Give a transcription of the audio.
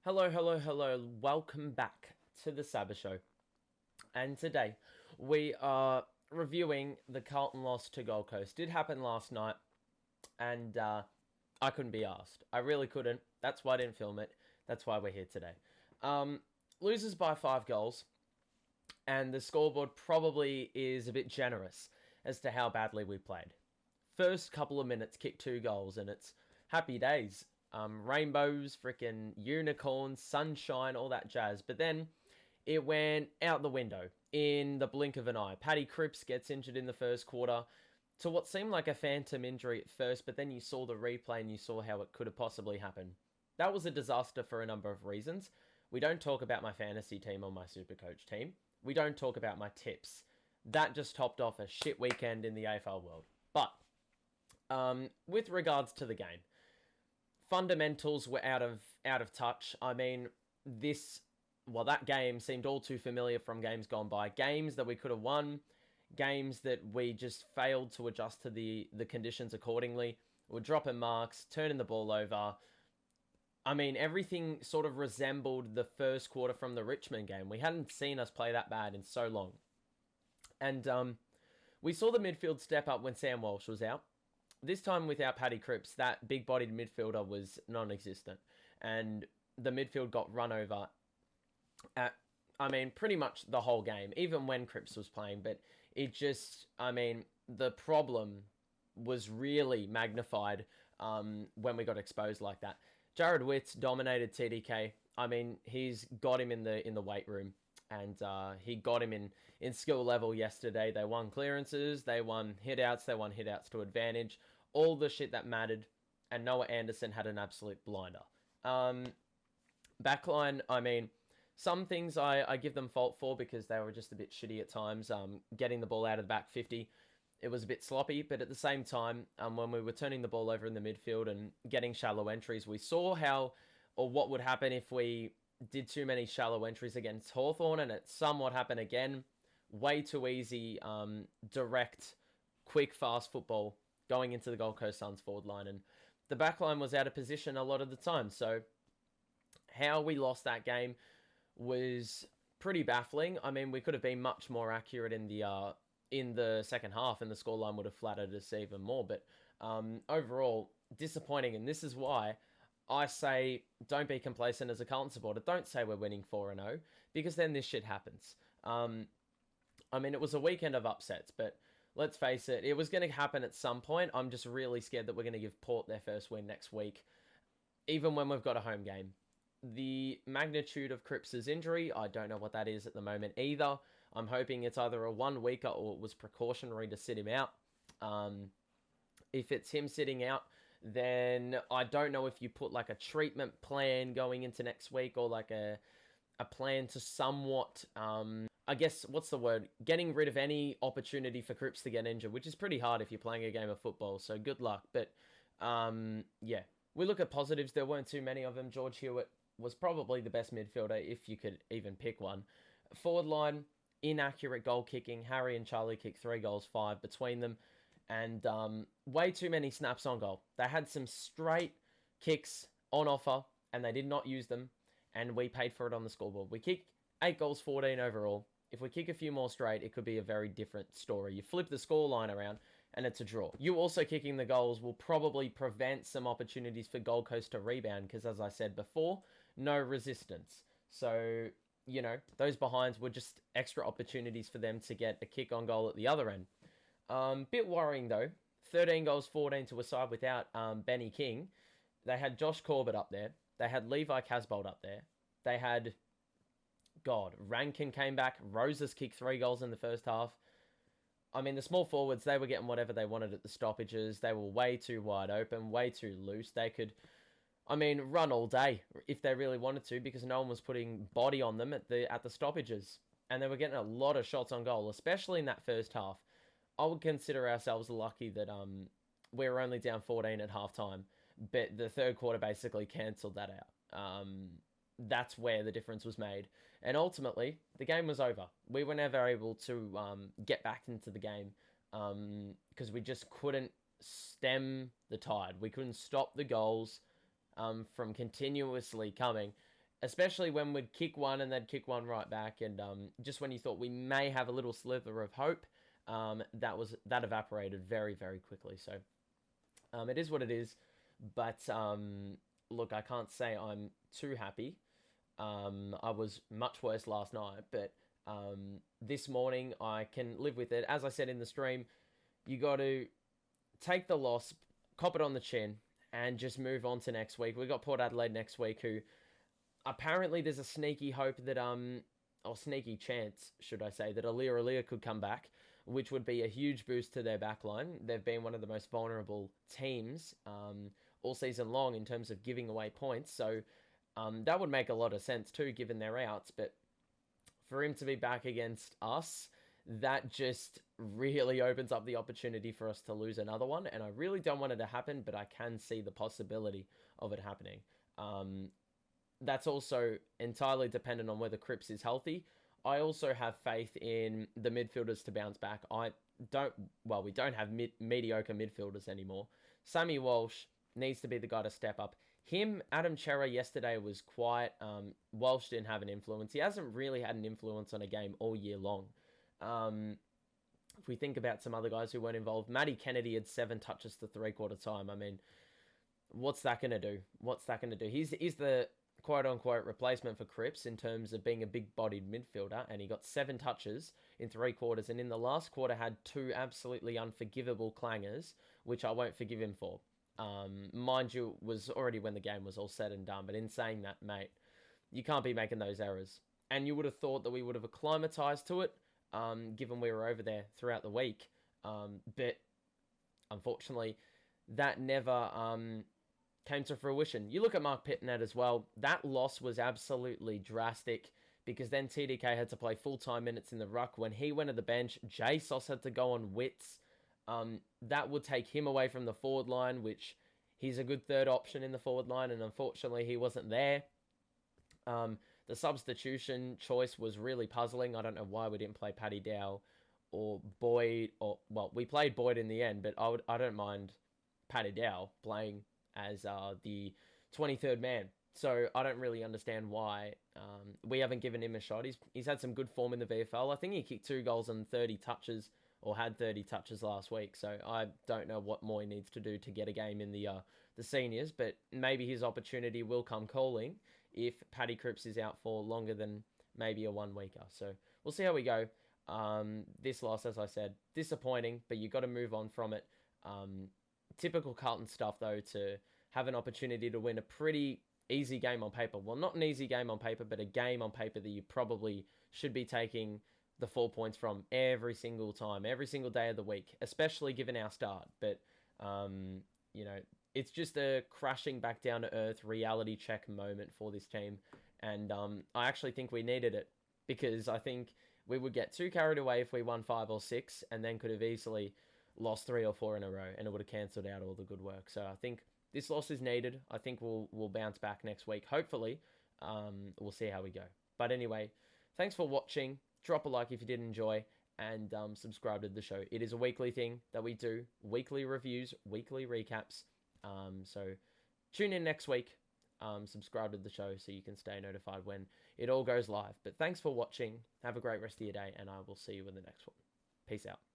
Hello, hello, hello. Welcome back to the Saba Show. And today we are reviewing the Carlton loss to Gold Coast. Did happen last night, and I couldn't be asked. I really couldn't. That's why I didn't film it. That's why we're here today. Um, Loses by 5 goals, and the scoreboard probably is a bit generous as to how badly we played. First couple of minutes, kick 2 goals, and it's happy days. Rainbows, freaking unicorns, sunshine, all that jazz. But then it went out the window in the blink of an eye. Paddy Cripps gets injured in the first quarter to what seemed like a phantom injury at first, but then you saw the replay and you saw how it could have possibly happened. That was a disaster for a number of reasons. We don't talk about my fantasy team or my supercoach team. We don't talk about my tips. That just topped off a shit weekend in the AFL world. But with regards to the game, fundamentals were out of touch. I mean, that game seemed all too familiar from games gone by. Games that we could have won, games that we just failed to adjust to the conditions accordingly. We're dropping marks, turning the ball over. I mean, everything sort of resembled the first quarter from the Richmond game. We hadn't seen us play that bad in so long. And we saw the midfield step up when Sam Walsh was out. This time without Paddy Cripps, that big-bodied midfielder was non-existent. And the midfield got run over pretty much the whole game, even when Cripps was playing. But the problem was really magnified when we got exposed like that. Jared Witts dominated TDK. I mean, he's got him in the weight room. And he got him in skill level yesterday. They won clearances, they won hit-outs to advantage, all the shit that mattered, and Noah Anderson had an absolute blinder. Backline, I mean, some things I give them fault for because they were just a bit shitty at times. Getting the ball out of the back 50, it was a bit sloppy, but at the same time, when we were turning the ball over in the midfield and getting shallow entries, we saw what would happen if we did too many shallow entries against Hawthorn, and it somewhat happened again. Way too easy, direct, quick, fast football going into the Gold Coast Suns forward line, and the back line was out of position a lot of the time. So how we lost that game was pretty baffling. I mean, we could have been much more accurate in the second half, and the scoreline would have flattered us even more. But overall, disappointing, and this is why I say don't be complacent as a Carlton supporter. Don't say we're winning 4-0, because then this shit happens. It was a weekend of upsets, but let's face it, it was going to happen at some point. I'm just really scared that we're going to give Port their first win next week, even when we've got a home game. The magnitude of Cripps' injury, I don't know what that is at the moment either. I'm hoping it's either a 1 weeker or it was precautionary to sit him out. If it's him sitting out, then I don't know if you put like a treatment plan going into next week, or like a plan to somewhat, getting rid of any opportunity for Cripps to get injured, which is pretty hard if you're playing a game of football, so good luck. But yeah, we look at positives. There weren't too many of them. George Hewitt was probably the best midfielder, if you could even pick one. Forward line, inaccurate goal kicking. Harry and Charlie kicked 3 goals, 5 between them. And way too many snaps on goal. They had some straight kicks on offer, and they did not use them, and we paid for it on the scoreboard. We kicked 8 goals, 14 overall. If we kick a few more straight, it could be a very different story. You flip the scoreline around, and it's a draw. You also kicking the goals will probably prevent some opportunities for Gold Coast to rebound, because as I said before, no resistance. So, those behinds were just extra opportunities for them to get a kick on goal at the other end. Bit worrying though. 13 goals, 14 to a side without Benny King. They had Josh Corbett up there. They had Levi Casbolt up there. They had, Rankin came back. Roses kicked 3 goals in the first half. I mean, the small forwards, they were getting whatever they wanted at the stoppages. They were way too wide open, way too loose. They could, run all day if they really wanted to, because no one was putting body on them at the stoppages. And they were getting a lot of shots on goal, especially in that first half. I would consider ourselves lucky that we were only down 14 at halftime, but the third quarter basically cancelled that out. That's where the difference was made. And ultimately, the game was over. We were never able to get back into the game because we just couldn't stem the tide. We couldn't stop the goals from continuously coming. especially when we'd kick one and they'd kick one right back. And just when you thought we may have a little sliver of hope, that evaporated very, very quickly. So it is what it is. But look, I can't say I'm too happy. I was much worse last night, but this morning I can live with it. As I said in the stream, you got to take the loss, cop it on the chin, and just move on to next week. We got Port Adelaide next week, who apparently there's a sneaky hope that or sneaky chance, should I say, that Alia could come back, which would be a huge boost to their backline. They've been one of the most vulnerable teams all season long in terms of giving away points. So that would make a lot of sense too, given their outs. But for him to be back against us, that just really opens up the opportunity for us to lose another one. And I really don't want it to happen, but I can see the possibility of it happening. That's also entirely dependent on whether Cripps is healthy. I also have faith in the midfielders to bounce back. We don't have mediocre midfielders anymore. Sammy Walsh needs to be the guy to step up. Adam Chera yesterday was quiet. Walsh didn't have an influence. He hasn't really had an influence on a game all year long. If we think about some other guys who weren't involved, Matty Kennedy had 7 touches to 3/4 time. I mean, what's that going to do? He's the quote-unquote replacement for Cripps in terms of being a big-bodied midfielder, and he got 7 touches in 3/4, and in the last quarter had 2 absolutely unforgivable clangers, which I won't forgive him for. Mind you, was already when the game was all said and done, but in saying that, mate, you can't be making those errors. And you would have thought that we would have acclimatized to it, given we were over there throughout the week. But unfortunately, that never came to fruition. You look at Mark Pitnet as well. That loss was absolutely drastic because then TDK had to play full-time minutes in the ruck. When he went to the bench, JSOS had to go on wits. That would take him away from the forward line, which he's a good third option in the forward line, and unfortunately he wasn't there. The substitution choice was really puzzling. I don't know why we didn't play Paddy Dow or Boyd, we played Boyd in the end, but I don't mind Paddy Dow playing as the 23rd man. So I don't really understand why we haven't given him a shot. He's had some good form in the VFL. I think he kicked 2 goals and 30 touches, or had 30 touches last week. So I don't know what more he needs to do to get a game in the seniors, but maybe his opportunity will come calling if Paddy Cripps is out for longer than maybe a 1 weeker. So we'll see how we go. This loss, as I said, disappointing, but you got to move on from it. Typical Carlton stuff, though, to have an opportunity to win a pretty easy game on paper. Well, not an easy game on paper, but a game on paper that you probably should be taking the 4 points from every single time, every single day of the week, especially given our start. But, it's just a crashing back down to earth reality check moment for this team. And I actually think we needed it, because I think we would get too carried away if we won 5 or 6 and then could have easily lost 3 or 4 in a row, and it would have cancelled out all the good work. So I think this loss is needed. I think we'll bounce back next week. Hopefully, we'll see how we go. But anyway, thanks for watching. Drop a like if you did enjoy, and subscribe to the show. It is a weekly thing that we do. Weekly reviews, weekly recaps. So tune in next week. Subscribe to the show so you can stay notified when it all goes live. But thanks for watching. Have a great rest of your day, and I will see you in the next one. Peace out.